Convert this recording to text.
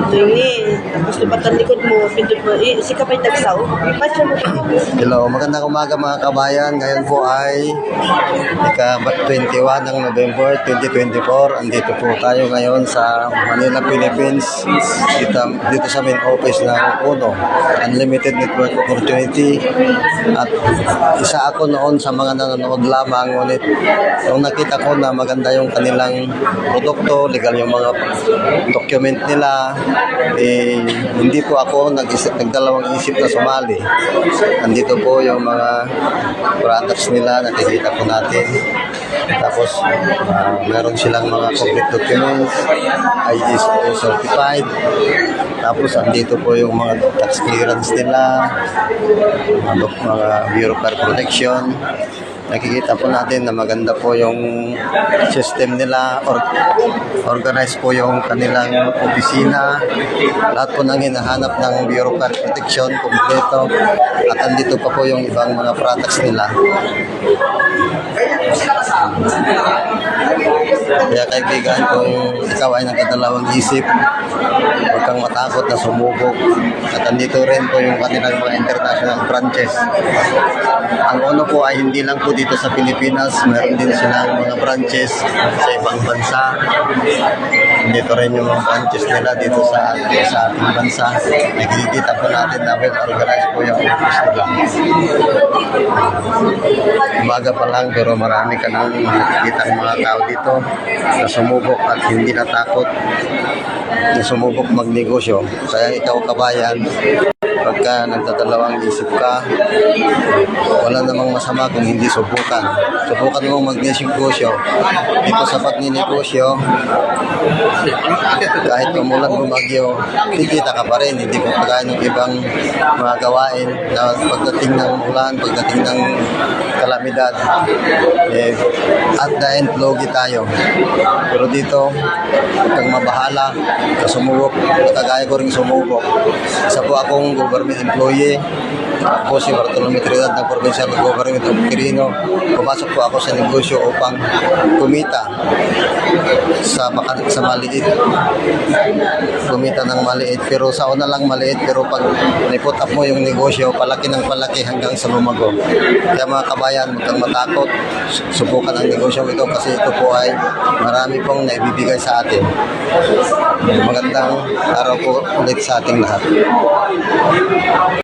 Tingin. Tapos lupat ang likod mo. Pindot mo. Si Kapay Tagsaw. Ipatsa mo. Hello, magandang umaga mga kabayan. Ngayon po ay ika-21 ng November 2024. Andito po tayo ngayon sa Manila, Philippines. Dito sa main office ng UNO, Unlimited Network Opportunity. At isa ako noon sa mga nanonood lamang. Ngunit nung nakita ko na maganda yung kanilang produkto, legal yung mga document nila, hindi po ako nagdalawang isip na sumali. Nandito po yung mga products nila, nakikita po natin. Tapos meron silang mga complete documents, ISO certified. Tapos andito po yung mga tax clearance nila, mga Bureau of Protection. Nakikita po natin na maganda po yung system nila, organized po yung kanilang opisina. Lahat po nang hinahanap ng Bureau of Protection, kompleto. At andito pa po yung ibang mga products nila. Kaya kaibigan, kung ikaw ay nagdadalawang isip, huwag kang matakot na sumubok. At andito rin po yung kanilang mga international branches. Ang UNO po ay hindi lang po dito sa Pilipinas, meron din silang mga branches sa ibang bansa. Dito rin yung mga branches nila dito sa ating bansa. Nakikita po natin na well-organized po yung office nila. Umaga pa lang pero marami ka nang nakikita ng mga tao dito na sumubok at hindi natakot na sumubok magnegosyo. Kaya ikaw kabayan, pagka nagdadalawang isip ka, wala namang masama kung hindi subukan. Subukan mong magnegosyo. Ito sa pagninegosyo, kahit umulan bumagyo, kikita ka pa rin. Hindi ko kagaya ng ibang mga gawain na pagdating ng ulan, pagdating ng kalamidad, at the end, logi tayo. Pero dito, huwag kang mabahala na sumubok. Kagaya ko rin sumubok. Isa po akong government employee. Ako si Bartolome Trinidad ng Provincial Government of Quirino. Pumasok po ako sa negosyo upang kumita sa maliit. Kumita ng maliit. Pero sa una lang maliit. Pero pag niput up mo yung negosyo, palaki ng palaki hanggang sa lumago. Kaya mga kabayan, huwag kang matakot. Subukan ang negosyo ito kasi ito po ay marami pong naibibigay sa atin. Magandang araw po ulit sa ating lahat.